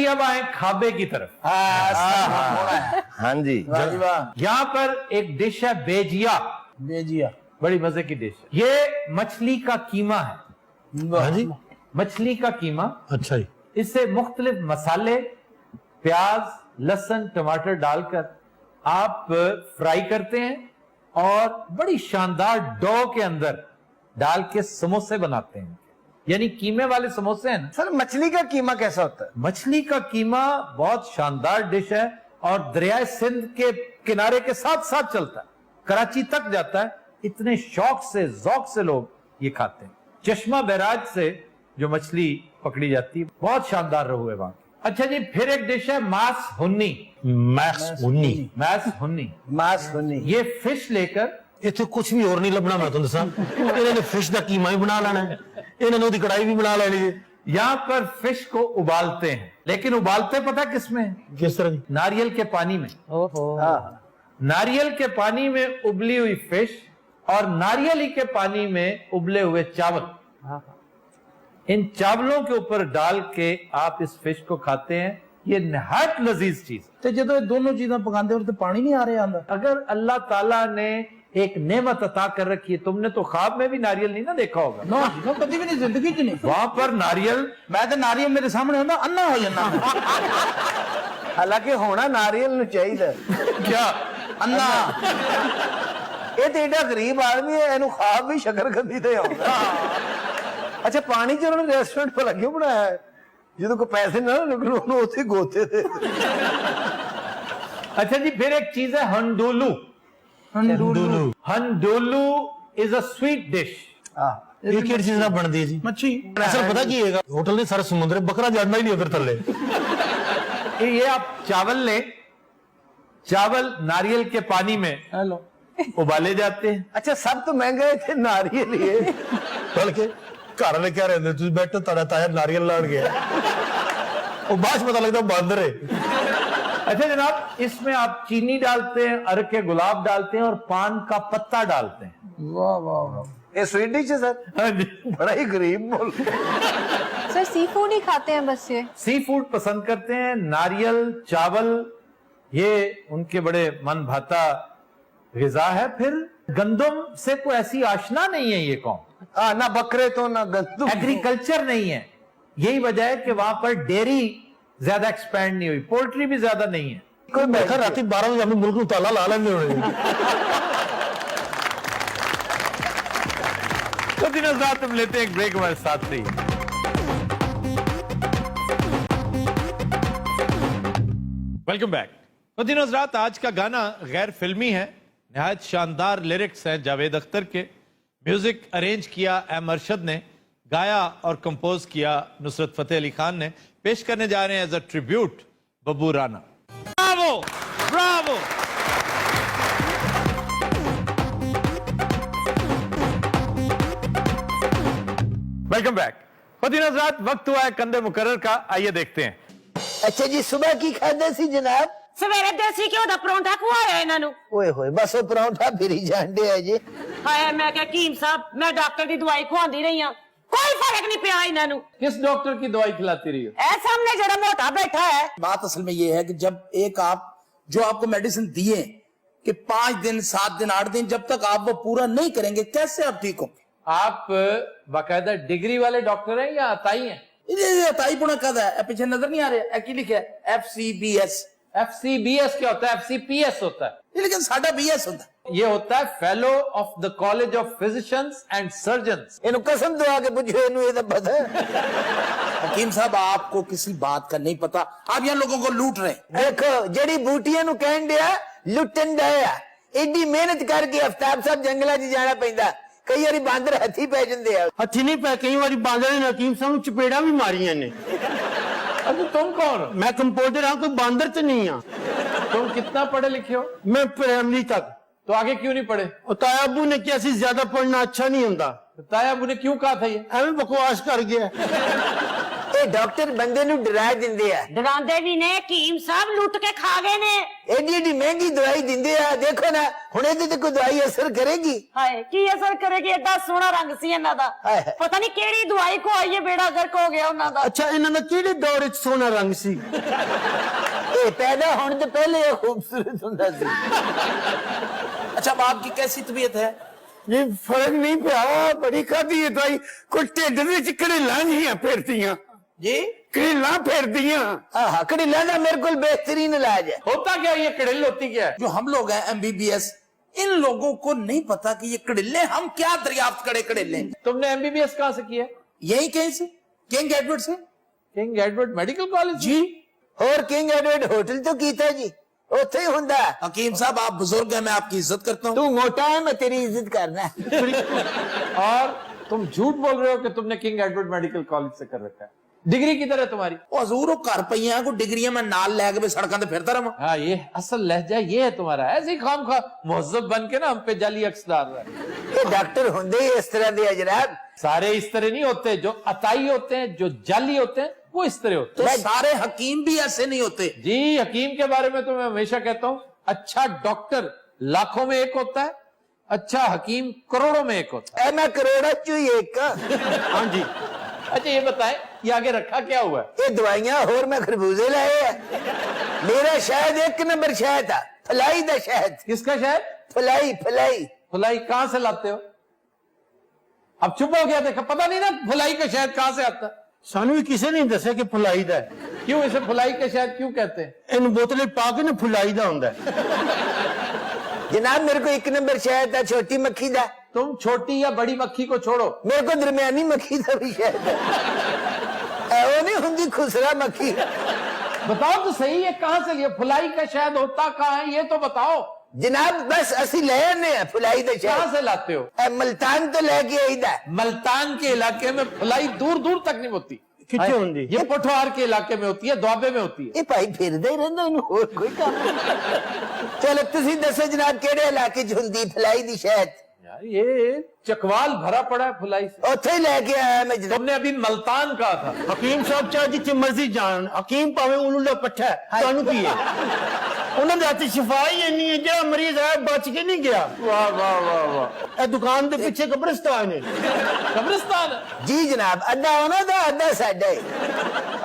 Speaker 1: اب آئیں کھابے کی طرف.
Speaker 6: ہاں جی,
Speaker 1: یہاں پر ایک ڈش ہے بیجیا.
Speaker 5: بیجیا
Speaker 1: بڑی مزے کی ڈش ہے. یہ مچھلی کا قیمہ ہے.
Speaker 2: ہاں جی,
Speaker 1: مچھلی کا قیمہ.
Speaker 2: اچھا جی.
Speaker 1: اس سے مختلف مسالے, پیاز, لہسن, ٹماٹر ڈال کر آپ فرائی کرتے ہیں اور بڑی شاندار ڈو کے اندر ڈال کے سموسے بناتے ہیں. یعنی قیمے والے سموسے ہیں نا.
Speaker 4: سر مچھلی کا قیمہ کیسا ہوتا ہے؟
Speaker 1: مچھلی کا قیمہ بہت شاندار ڈش ہے اور دریائے سندھ کے کنارے کے ساتھ ساتھ چلتا ہے, کراچی تک جاتا ہے. اتنے شوق سے, ذوق سے لوگ یہ کھاتے ہیں. چشمہ بیراج سے جو مچھلی پکڑی جاتی ہے, بہت شاندار رہو ہے وہاں. اچھا جی, پھر ایک ڈش ہے ماس ہنی.
Speaker 4: ماس ہنی.
Speaker 1: یہ فش لے کر,
Speaker 2: اتنے کچھ بھی اور نہیں لبنا. میں تم دساں انہوں نے فش دا قیمہ بھی بنا لینا ہے, انہوں نے کڑائی بھی بنا لینی ہے.
Speaker 1: یہاں پر فش کو ابالتے ہیں, لیکن ابالتے پتہ کس میں؟
Speaker 2: کس طرح؟
Speaker 1: ناریل کے پانی میں. ناریل کے پانی میں ابلی ہوئی فش اور ناریل ہی کے پانی میں ابلے ہوئے چاول. ان چاولوں کے اوپر ڈال کے آپ اس فش کو کھاتے ہیں. یہ نہایت لذیذ چیز.
Speaker 5: تے جدو یہ دونوں چیزاں پکاندے اور تے پانی نہیں آ رہا اندر.
Speaker 1: اگر اللہ تعالیٰ نے ایک نعمت عطا کر رکھی ہے, تم نے تو خواب میں بھی ناریل نہیں نہ دیکھا ہوگا.
Speaker 5: نو کدی بھی نہیں, زندگی چ نہیں.
Speaker 1: وہاں پر ناریل,
Speaker 5: میں تے ناریل میرے سامنے ہوندا انا ہو جانا.
Speaker 4: حالانکہ ہونا ناریل نو چاہیے
Speaker 1: کیا
Speaker 5: انا.
Speaker 4: یہ تو ایڈا غریب آدمی ہے, اینو خواب بھی شکر کندی تے آਉਂدا. اچھا پانی چ انہوں نے ریسٹورنٹ پہ لگے بنایا ہے, جدوں کو پیسے نہ لگن انہوں اتنے گوتے تھے.
Speaker 1: اچھا جی, پھر ایک چیز ہے ہنڈولو. ہنڈولو از اے سویٹ ڈش.
Speaker 2: یہ کیڑی چیز نہ بن دی جی؟
Speaker 5: مچھی.
Speaker 2: اصل پتہ کی ہے, ہوٹل نے سارا سمندر بکرا جاننا ہی نہیں ادھر تھلے.
Speaker 1: یہ آپ چاول لیں, چاول ناریل کے پانی میں
Speaker 5: ہیلو
Speaker 1: ابالے جاتے ہیں.
Speaker 4: اچھا سب تو مہنگا تھے ناریل ہی.
Speaker 2: بلکہ گھر والے کیا رہتے تھی بیٹھو تاڑا تایا ناریل لاڑ گیا, وہ بعد پتہ لگتا باندر ہے.
Speaker 1: अच्छा जनाब, इसमें आप चीनी डालते हैं, अरक गुलाब डालते हैं और पान का पत्ता डालते हैं।
Speaker 4: वाह वाह वाह, ये स्वीट डिश है सर,
Speaker 1: हाँ जी।
Speaker 4: बड़ा ही गरीब मुल्क।
Speaker 8: सर सी फूड ही खाते हैं बस ये?
Speaker 1: सी फूड पसंद करते हैं, नारियल, चावल, ये उनके बड़े मन भाता ग़िज़ा है। फिर गंदम से कोई ऐसी आशना नहीं है ये कौम,
Speaker 4: हाँ, ना बकरे तो ना गंदम।
Speaker 1: एग्रीकल्चर नहीं है। यही वजह है कि वहां पर डेयरी ज्यादा एक्सपैंड नहीं हुई, पोल्ट्री भी ज्यादा नहीं है।
Speaker 2: कोई बैठा राती 12 बजे अपने मुल्क को ताला ला लेंगे
Speaker 1: तो दिन रात हम लेते हैं एक ब्रेक, हमारे साथ रही। Welcome back. तो दिन रात आज का गाना गैर फिल्मी है, निहायत शानदार लिरिक्स हैं जावेद अख्तर के, म्यूजिक अरेंज किया एम अरशद ने, गाया और कंपोज किया नुसरत फतेह अली खान ने। पेश करने जा रहे हैं as a tribute Babbu Rana. Bravo bravo. Welcome back. दिन रात वक्त हुआ है कंधे मुकर्रर का, आइए देखते हैं।
Speaker 4: अच्छा जी, सुबह की खाते सी जनाब?
Speaker 3: ਸਵੇਰੇ ਦੇਸੀ ਘਿਓ ਦਾ ਪਰੌਂਠਾ ਖਵਾਇਆ ਇਹਨਾਂ ਨੂੰ।
Speaker 4: ओए होए, बस वो परांठा फिर ही जांडे है जी।
Speaker 3: ਹਾਏ ਮੈਂ ਕਿਹਾ ਹਕੀਮ ਸਾਹਿਬ, ਮੈਂ ਡਾਕਟਰ ਦੀ ਦਵਾਈ ਖਵਾਉਂਦੀ ਰਹੀ ਆ, कोई फर्क नहीं पिया ਇਹਨਾਂ ਨੂੰ।
Speaker 1: किस डॉक्टर की दवाई खिलाती रही हो?
Speaker 3: ਇਹ ਸਾਹਮਣੇ ਜਿਹੜਾ ਮੋਟਾ बैठा है।
Speaker 5: बात असल में ये है कि जब एक आप जो आपको मेडिसिन दिए कि 5 दिन 7 दिन 8 दिन, जब तक आप वो पूरा नहीं करेंगे कैसे आप ठीक होंगे?
Speaker 1: आप बाकायदा डिग्री वाले डॉक्टर हैं या अताई हैं?
Speaker 5: ताईपुणा कद है, पीछे नजर नहीं आ रहा है, की लिखा है FCBS।
Speaker 1: FCBS क्या होता है? FCPS होता है।
Speaker 5: लेकिन साडा BS होता है।
Speaker 1: ये होता है fellow of the college of physicians and surgeons.
Speaker 4: इन्हों कसम दवा के पूछो, इन्हों ये तो पता है।
Speaker 5: हकीम साहब आपको किसी बात का नहीं पता, आप यहाँ लोगों को लूट रहे हैं।
Speaker 4: देखो, जड़ी बूटियां नु कहन दिया लुटन दिया, एडी मेहनत करके आफ्ताब साहब जंगलों च जाना पैंदा, कई बारी बांदर हथी पै जांदे आ।
Speaker 2: हथी नहीं पै, कई बार बांदर ने हकीम साहब नूं चपेड़ा भी मारियां ने।
Speaker 1: अरे तुम कौन हो?
Speaker 2: मैं कंपाउंडर हाँ, कोई बांदर तो नहीं हाँ।
Speaker 1: तुम कितना पढ़े लिखे हो?
Speaker 2: मैं प्राइमरी तक।
Speaker 1: तो आगे क्यों नहीं पढ़े?
Speaker 2: और ताया अब्बू ने किया सी ज्यादा पढ़ना अच्छा नहीं होता,
Speaker 1: ताया अबू ने क्यों कहा था ये?
Speaker 2: एवं बकवास कर गया।
Speaker 4: ये डॉक्टर बंदे नु डरा दिंदे आ,
Speaker 3: डरांदे भी ने, हकीम साहब लुट के खा गए ने।
Speaker 4: एडी एडी महंगी दवाई दिंदे आ, देखो ना हुण इहदे ते कोई दवाई असर करेगी?
Speaker 3: हाय की असर करेगी? एडा सोहना रंग सी ਇਹਨਾਂ ਦਾ,
Speaker 4: हाय हाय।
Speaker 3: पता नहीं केड़ी दवाई को आई है, बेड़ा गर्क हो गया ਉਹਨਾਂ ਦਾ।
Speaker 2: अच्छा इन्हों का किहड़े दौर च सोना रंग सी?
Speaker 4: ये पैदा होने तो पहले ये खूबसूरत हुंदा सी।
Speaker 5: अच्छा अब आपकी कैसी तबीयत है?
Speaker 2: ये फर्क नहीं पिया, बड़ी खादी है दवाई, कोई ढिड दे च कड़ेलां फेरतियां
Speaker 5: जी
Speaker 2: कड़ेलां फेरदियां।
Speaker 4: हाँ, कड़ीला दा मेरे को बेहतरीन इलाज है।
Speaker 1: होता क्या ये कड़िल होती क्या है?
Speaker 5: जो हम लोग हैं MBBS, इन लोगों को नहीं पता कि ये कड़िल्ले हम क्या दरियाफ्त करे कड़िल्ले।
Speaker 1: तुमने MBBS कहाँ से किया?
Speaker 5: यही कहीं से, किंग एडवर्ड से।
Speaker 1: किंग एडवर्ड मेडिकल कॉलेज
Speaker 5: जी
Speaker 4: और किंग एडवर्ड होटल तो कीता जी, उत्थे ही हुंदा।
Speaker 5: हकीम साहब आप बुजुर्ग हैं, मैं आपकी इज्जत करता हूँ।
Speaker 4: तू मोटा है, मैं तेरी इज्जत करना।
Speaker 1: और तुम झूठ बोल रहे हो कि तुमने किंग एडवर्ड मेडिकल कॉलेज से कर रखा है। डिग्री किधर है तुम्हारी?
Speaker 5: ਉਹ ਹਜ਼ੂਰ ਉਹ ਘਰ ਪਈਆਂ ਕੋ ਡਿਗਰੀਆਂ ਮੈਂ ਨਾਲ ਲੈ ਕੇ ਸੜਕਾਂ ਤੇ ਫਿਰਦਾ ਰਹਾਂ।
Speaker 1: हाँ, ये असल लहजा ये है तुम्हारा, ऐसे ही खाम खा मुहज्जब बन के ना हम पे जाली अक्स डाल रहा है।
Speaker 4: ये डॉक्टर होंदे ही इस तरह दे जनाब।
Speaker 1: सारे इस तरह नहीं होते, जो अताई होते हैं, जो जाली होते हैं, वो इस तरह होते
Speaker 5: तो सारे हकीम भी ऐसे नहीं होते।
Speaker 1: हैं। जी, हकीम के बारे में तो मैं हमेशा कहता हूँ, अच्छा डॉक्टर लाखों में एक होता है, अच्छा हकीम करोड़ों में एक होता
Speaker 4: ए मैं करोड़ा चू ही एक।
Speaker 1: है। हाँ जी। अच्छा ये बताएं, ये आगे रखा क्या हुआ है?
Speaker 4: ये दवाइयां और मैं खरबूजे लाए हैं। मेरा शहद 1 नंबर शहद था, फलाई दा शहद।
Speaker 1: किसका शहद?
Speaker 4: फलाई फलाई।
Speaker 1: फुलाई कहाँ से लाते हो? अब चुप हो गया, देखा पता नहीं ना फुलाई का शहद कहाँ से आता है?
Speaker 2: सानू भी किसी ने दसा कि फुलाई दा है।
Speaker 1: क्यों इसे फुलाई का शहद क्यों कहते हैं?
Speaker 2: इन बोतलें पा के ना फुलाई दा हुंदा है।
Speaker 4: जनाब मेरे को 1 नंबर शहद था, छोटी मक्खी दा।
Speaker 1: तुम छोटी या बड़ी मक्खी को छोड़ो,
Speaker 4: मेरे को दरमियानी मक्खी का भी शहद है। वो नहीं हुंदी खुसरा मक्खी।
Speaker 1: बताओ तो सही, ये कहाँ से लिया? फुलाई का शहद होता कहाँ है ये तो बताओ।
Speaker 4: जनाब बस असी ले आने हैं फुलाई दा
Speaker 1: कहाँ
Speaker 4: शहद।
Speaker 1: से लाते हो?
Speaker 4: मल्तान तो लेके आईदा।
Speaker 1: मल्तान के इलाके में फुलाई दूर दूर तक नहीं होती।
Speaker 2: कितने होंदी?
Speaker 1: ये पठवार के इलाके में होती है, दुआबे में होती है।
Speaker 4: ये भाई फिरदा ही रहंदा, इन्हू होर कोई काम नहीं। चलो तुसी दसो जनाब केड़े इलाके च हुंदी फलाई दी शहद?
Speaker 1: यार ये चकवाल भरा पड़ा है फुलाई से।
Speaker 4: ਉੱਥੇ ਹੀ ਲੈ ਕੇ ਆਇਆ ਮੈਂ ਜਨਾਬ।
Speaker 1: तुमने अभी मल्तान कहा था।
Speaker 2: ਹਕੀਮ ਸਾਹਿਬ ਚਾਹੇ ਜਿੱਥੇ ਮਰਜ਼ੀ ਜਾਣ, ਹਕੀਮ ਭਾਵੇਂ ਉਹਨੂੰ ਦਾ ਪੱਠਾ ਹੈ, ਤੁਹਾਨੂੰ ਕੀ ਹੈ? ਉਹਨਾਂ ਦੇ ਹੱਥ ਸ਼ਿਫਾ ਹੀ ਇੰਨੀ ਹੈ, ਜਿਹੜਾ ਮਰੀਜ਼ ਹੈ ਬਚ ਕੇ ਨਹੀਂ ਗਿਆ।
Speaker 1: वाह वाह वाह वाह।
Speaker 2: ਇਹ ਦੁਕਾਨ ਦੇ ਪਿੱਛੇ ਕਬਰਿਸਤਾਨ ਹੈ।
Speaker 1: कब्रिस्तान है।
Speaker 4: ਜੀ ਜਨਾਬ, ਅੱਧਾ ਉਹਨਾਂ ਦਾ ਅੱਧਾ ਸਾਡਾ ਹੈ।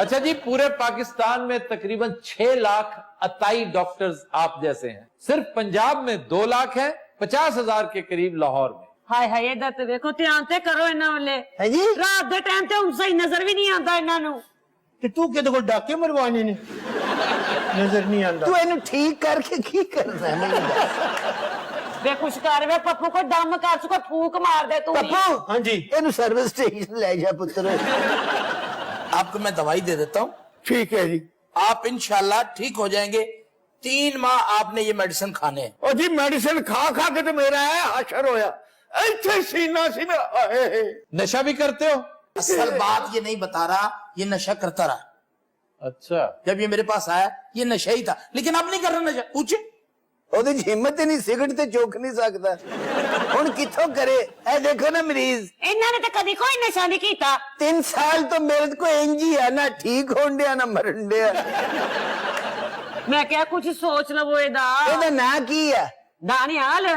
Speaker 1: अच्छा जी, पूरे पाकिस्तान में तकरीबन 6 लाख अताई डॉक्टर्स आप जैसे हैं। सिर्फ पंजाब में 2 लाख हैं, 50,000 के करीब लाहौर में।
Speaker 3: ਹਾਏ ਹਾਏ ਇਧਰ ਤੇ ਵੇਖੋ, ਧਿਆਨ ਤੇ ਕਰੋ ਇਹਨਾਂ ਵੱਲੇ।
Speaker 4: ਹੈ ਜੀ।
Speaker 3: ਰਾਤ ਦੇ ਟਾਈਮ ਤੇ ਹੁਣ ਸਹੀ ਨਜ਼ਰ ਵੀ ਨਹੀਂ ਆਉਂਦਾ ਇਹਨਾਂ ਨੂੰ।
Speaker 2: ਤੇ ਤੂੰ ਕਿਹਦੇ ਕੋਲ ਡਾਕੇ ਮਰਵਾਣੇ ਨੇ? ਨਜ਼ਰ ਨਹੀਂ ਆਉਂਦਾ।
Speaker 4: ਤੂੰ ਇਹਨੂੰ ਠੀਕ ਕਰਕੇ ਕੀ ਕਰਨਾ ਹੈ ਮੈਨੂੰ ਦੱਸ।
Speaker 3: ਵੇ ਕੁਛ ਕਰ ਵੇ ਪੱਪੂ, ਕੋਈ ਦਮ ਕਰ ਸਕੋ, ਫੂਕ ਮਾਰ ਦੇ ਤੂੰ ਵੀ।
Speaker 4: ਪੱਪੂ,
Speaker 2: ਹਾਂਜੀ
Speaker 4: ਇਹਨੂੰ ਸਰਵਿਸ ਸਟੇਸ਼ਨ ਲੈ ਜਾ ਪੁੱਤਰ।
Speaker 9: आपको मैं दवाई दे देता हूँ,
Speaker 4: ਠੀਕ ਹੈ ਜੀ।
Speaker 9: आप इंशाल्लाह ठीक हो जाएंगे। 3 माह आपने ये मेडिसिन खाने हैं।
Speaker 4: ਉਹ ਜੀ ਮੈਡੀਸਿਨ ਖਾ ਖਾ ਕੇ ਤੇ ਮੇਰਾ ਹਸ਼ਰ ਹੋਇਆ, ਇੱਥੇ ਸੀਨਾ ਸੀ ਮੇਰਾ। ਆਏ
Speaker 1: नशा भी करते हो?
Speaker 9: असल बात ये नहीं बता रहा, ये नशा करता रहा।
Speaker 1: अच्छा।
Speaker 9: जब ये मेरे पास आया ये नशा ही था, लेकिन अब नहीं कर रहा नशा। पूछे
Speaker 4: ਉਹਦੀ ਹਿੰਮਤ ਹੀ ਨਹੀਂ, ਸਿਗਰਟ ਤੇ ਚੁੱਕ ਨਹੀਂ ਸਕਦਾ। ਹੁਣ ਕਿੱਥੋਂ ਕਰੇ? ਇਹ ਦੇਖੋ ਨਾ ਮਰੀਜ਼,
Speaker 3: ਇਹਨਾਂ ਨੇ ਤਾਂ ਕਦੀ ਕੋਈ ਨਸ਼ਾ ਨਹੀਂ ਕੀਤਾ।
Speaker 4: 3 ਸਾਲ ਤੋਂ ਮੇਰੇ ਕੋ ਇੰਜ ਹੀ ਆ, ਨਾ ਠੀਕ ਹੋਣ ਡਿਆ ਨਾ ਮਰਨ ਡਿਆ।
Speaker 3: ਮੈਂ ਕਿਹਾ ਕੁਝ ਸੋਚ ਲਵੋ ਇਹਦਾ।
Speaker 4: ਇਹਦਾ ਨਾਂ ਕੀ ਆ?
Speaker 3: ਦਾਨਿਆਲ।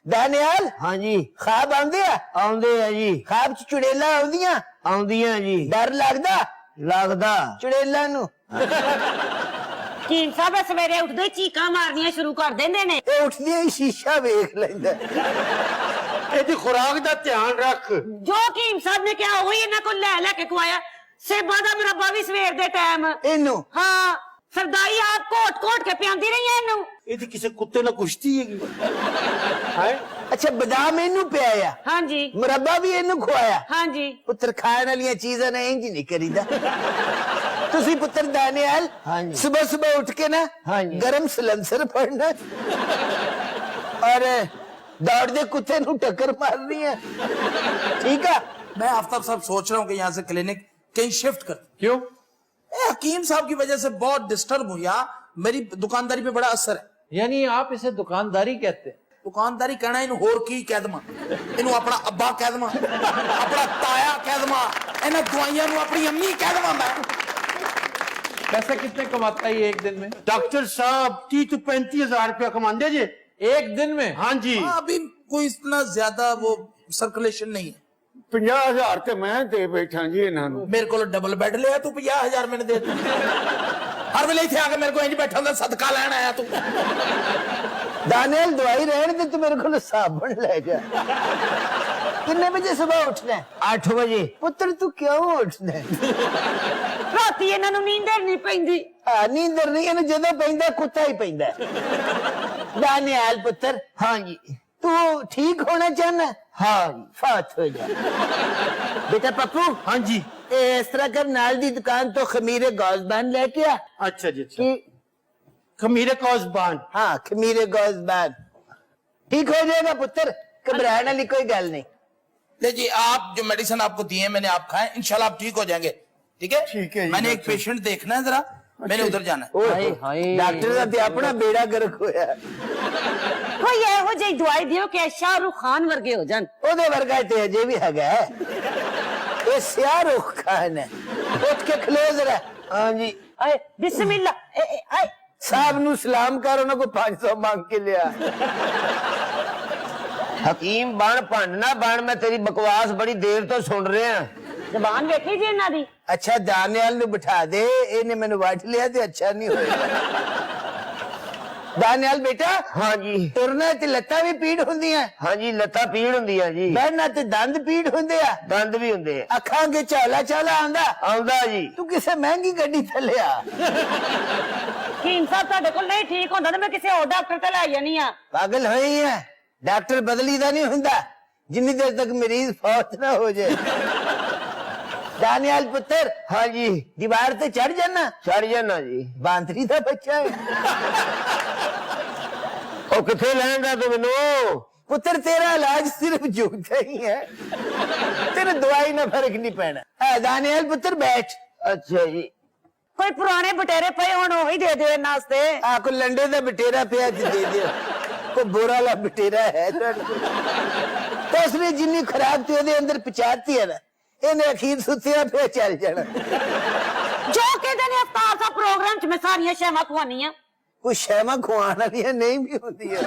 Speaker 4: ਦਾਨਿਆਲ। ਹਾਂਜੀ। ਖਾਬ ਆਉਂਦੇ ਆ? ਆਉਂਦੇ ਆ ਜੀ। ਖਾਬ ਚ ਚੁੜੇਲਾ ਆਉਂਦੀਆਂ? ਆਉਂਦੀਆਂ ਜੀ। ਡਰ ਲੱਗਦਾ? ਲੱਗਦਾ ਚੁੜੇਲਾ ਨੂੰ।
Speaker 3: ਕੀਮ ਸਾਹਿਬ ਸਵੇਰੇ ਉੱਠਦੇ ਹੀ ਚੀਕਾਂ ਮਾਰਨੀਆਂ ਸ਼ੁਰੂ ਕਰ ਦਿੰਦੇ ਨੇ।
Speaker 4: ਇਹ ਉੱਠਦੀਆਂ ਹੀ ਸ਼ੀਸ਼ਾ ਵੇਖ ਲੈਂਦਾ।
Speaker 2: ਇਹਦੀ ਖੁਰਾਕ ਦਾ ਧਿਆਨ ਰੱਖ।
Speaker 3: ਜੋ ਕੀਮ ਸਾਹਿਬ ਨੇ ਕਿਹਾ ਉਹੀ ਇਹਨਾਂ ਕੋਲ ਲੈ ਲੈ ਕੇ ਖਵਾਇਆ। ਸੇਬਾਂ ਦਾ ਮੁਰੱਬਾ ਵੀ ਸਵੇਰ ਦੇ ਟਾਈਮ।
Speaker 4: ਇਹਨੂੰ
Speaker 3: ਹਾਂ, ਸਰਦਾਈ ਆਪ ਕੋਟ ਕੇ ਪਿਆਂਦੀ ਰਹੀ ਇਹਨੂੰ।
Speaker 2: ਇਹਦੀ ਕਿਸੇ ਕੁੱਤੇ ਨਾਲ ਕੁਸ਼ਤੀ ਹੈਗੀ ਹੈ?
Speaker 4: ਅੱਛਾ, ਬਦਾਮ ਇਹਨੂੰ ਪਿਆਇਆ,
Speaker 3: ਹਾਂਜੀ
Speaker 4: ਮੁਰੱਬਾ ਵੀ ਇਹਨੂੰ ਖਵਾਇਆ।
Speaker 3: ਹਾਂਜੀ।
Speaker 4: ਪੁੱਤਰ ਖਾਣ ਵਾਲੀਆਂ ਚੀਜ਼ਾਂ ਨੇ ਇੰਜ ਨਹੀਂ ਕਰੀਦਾ। ਤੁਸੀਂ ਪੁੱਤਰ ਦਾਨਿਆਲ ਸਵੇਰ ਸਵੇਰ ਉੱਠ ਕੇ ਨਾ ਗਰਮ ਸਲੰਸਰ ਫੜਨਾ ਔਰ दौड़ते कुत्ते नु टक्कर मारनी है, ठीक है।
Speaker 9: मैं आफ्ताब साहब सोच रहा हूँ कि यहाँ से क्लिनिक कहीं शिफ्ट कर।
Speaker 1: क्यों?
Speaker 9: हकीम साहब की वजह से बहुत डिस्टर्ब हूँ यहाँ, मेरी दुकानदारी पे बड़ा असर है।
Speaker 1: यानी आप इसे दुकानदारी कहते हैं?
Speaker 9: दुकानदारी कहना इन होर की कह दमा, इन्हों अपना अब्बा कह दमा, अपना ताया कह दमा, इन्हें दवाइयां नू अपनी अम्मी कह दमा। मैं
Speaker 1: पैसा कितने कमाता है ये एक दिन में?
Speaker 2: डॉक्टर साहब 30 तो 35 हजार रुपया कमाते जे
Speaker 1: एक दिन में?
Speaker 2: हाँ जी।
Speaker 9: अभी कोई इतना ज्यादा वो सर्कुलेशन नहीं है।
Speaker 4: 50,000 ਤੇ ਮੈਂ ਦੇ ਬੈਠਾ ਜੀ ਇਹਨਾਂ ਨੂੰ।
Speaker 9: मेरे को डबल बेड लिया तू 50,000 मैंने दे दिया। हर वेले इत्थे आके मेरे को इंज बैठा हुंदा सदका लैन आया तू।
Speaker 4: दानियल दवाई रहने दे, तू मेरे को साबुन ले जा। कितने बजे सुबह उठना है? 8 बजे। पुत्र तू क्यों उठना है?
Speaker 3: ਰਾਤੀ ਇਹਨਾਂ ਨੂੰ ਨੀਂਦਰ ਨਹੀਂ ਪੈਂਦੀ।
Speaker 4: नींदर नहीं, ਇਹਨੂੰ ਜਦੋਂ ਪੈਂਦਾ ਕੁੱਤਾ ਹੀ ਪੈਂਦਾ। दानियल पुत्र। हाँ जी। तू ठीक होना चाहना? हाँ जी। फात हो जा बेटा। पप्पू।
Speaker 2: हाँ जी।
Speaker 4: इस तरह कर, नाल दी दुकान तो खमीरे गौजबान लेके आ।
Speaker 2: अच्छा जी, अच्छा। खमीरे कौजबान।
Speaker 4: हाँ, खमीरे गौजबान ठीक हो जाएगा पुत्र, घबराने वाली कोई गल नहीं।
Speaker 9: ले जी, आप जो मेडिसिन आपको दिए मैंने, आप खाएं, इंशाल्लाह आप ठीक हो जाएंगे। ठीक है,
Speaker 4: ठीक है जी,
Speaker 9: मैंने एक पेशेंट देखना है जरा, मैंने उधर जाना है।
Speaker 4: डॉक्टर ਦਾ ਤੇ ਆਪਣਾ ਬੇੜਾ ਗਰਕ ਹੋਇਆ।
Speaker 3: ਕੋਈ ਇਹੋ ਜਿਹੀ ਦਵਾਈ ਦਿਓ ਕਿ ਸ਼ਾਹਰੁਖ ਖਾਨ ਵਰਗੇ ਹੋ ਜਾਣ।
Speaker 4: ਉਹਦੇ ਵਰਗਾ ਤੇ ਅਜੇ ਵੀ ਹੈਗਾ। ਇਹ ਸ਼ਾਹਰੁਖ ਖਾਨ ਹੈ। ਉੱਠ ਕੇ ਖਲੋ ਜ਼ਰਾ। ਹਾਂ ਜੀ।
Speaker 3: ਆਏ ਬਿਸਮਿਲ੍ਲਾ। ਆਏ
Speaker 4: ਸਾਹਿਬ ਨੂੰ ਸਲਾਮ ਕਰ, ਉਹਨਾਂ ਕੋ 500 ਮੰਗ ਕੇ ਲਿਆ।
Speaker 6: हकीम बन भंड ना बन, मैं तेरी बकवास बड़ी देर तो सुन रहे हैं।
Speaker 3: ਜ਼ਬਾਨ ਵੇਖੀ ਜੀ ਇਹਨਾਂ ਦੀ।
Speaker 4: ਅੱਛਾ, ਦਾਨਿਆਲ ਨੂੰ ਬਿਠਾ ਦੇ, ਇਹਨੇ ਮੈਨੂੰ ਵੱਢ ਲਿਆ ਤੇ ਅੱਛਾ ਨਹੀਂ ਹੋਏਗਾ। ਦਾਨਿਆਲ ਬੇਟਾ।
Speaker 6: हाँ जी।
Speaker 4: ਤੁਰਨਾ ਤੇ ਲੱਤਾਂ ਵੀ ਪੀੜ ਹੁੰਦੀਆਂ?
Speaker 6: हाँ जी, लत्ता पीड़ हुंदी है जी।
Speaker 4: ਬਹਿਣਾ ਤੇ ਦੰਦ ਪੀੜ ਹੁੰਦੇ ਆ?
Speaker 6: दंद भी हुंदे हैं।
Speaker 4: ਅੱਖਾਂ ਕੇ ਝਾਲਾ ਝਾਲਾ ਆਂਦਾ?
Speaker 6: आउंदा जी।
Speaker 4: ਤੂੰ ਕਿਸੇ ਮਹਿੰਗੀ ਗੱਡੀ ਥੱਲੇ ਆ।
Speaker 3: ਕੀਮ ਸਾਹਿਬ ਤੁਹਾਡੇ ਕੋਲ ਨਹੀਂ ਠੀਕ ਹੁੰਦਾ ਤਾਂ ਮੈਂ ਕਿਸੇ ਹੋਰ ਡਾਕਟਰ ਤੇ ਲੈ ਜਾਨੀ ਆ।
Speaker 4: ਪਾਗਲ ਹੋਈ ਹੈ? ਡਾਕਟਰ ਬਦਲੀ ਦਾ ਨਹੀਂ ਹੁੰਦਾ ਜਿੰਨੀ ਦੇਰ ਤੱਕ ਮਰੀਜ਼ ਫੌਤ ਨਾ ਹੋ ਜਾਏ। दानियाल पुत्र।
Speaker 6: हाँ जी।
Speaker 4: दीवार ते चढ़ जाना?
Speaker 6: चढ़ जाना जी।
Speaker 4: बांदरी दा बच्चा है।
Speaker 6: ओ किथे लैंदा तू मैनू?
Speaker 4: पुत्र तेरा इलाज सिर्फ जूठा ही है, तेरे दवाई ना फर्क नहीं पैना। दानियाल पुत्र बैठ।
Speaker 6: अच्छा जी।
Speaker 3: ਕੋਈ ਪੁਰਾਣੇ ਬਟੇਰੇ ਪਏ ਹੁਣ ਉਹੀ ਦੇ ਦਿਓ ਇਹਨਾਂ ਵਾਸਤੇ।
Speaker 4: को लंडे दा बटेरा पिया दे दियो। को बोरा ला बटेरा है तेरे को? ਤੇ ਉਸਨੇ ਜਿੰਨੀ ਖੁਰਾਕ ਤੇ ਉਹਦੇ ਅੰਦਰ ਪਹੁੰਚਾਤੀ ਹੈ ਨਾ, ਇਹਨੇ ਅਖੀਰ ਸੁੱਤਿਆ ਫੇਰ ਚੱਲ ਜਾਣਾ।
Speaker 3: ਜੋ ਕਹਿੰਦੇ ਨੇ ਅਫਤਾਰ ਸਾਹਿਬ ਪ੍ਰੋਗਰਾਮ 'ਚ ਮੈਂ ਸਾਰੀਆਂ ਸ਼ੈਵਾਂ ਖਵਾਨੀਆਂ।
Speaker 4: ਕੁਛ ਸ਼ੈਵਾਂ ਖਵਾਉਣ ਵਾਲੀਆਂ ਨਹੀਂ ਵੀ ਹੁੰਦੀਆਂ।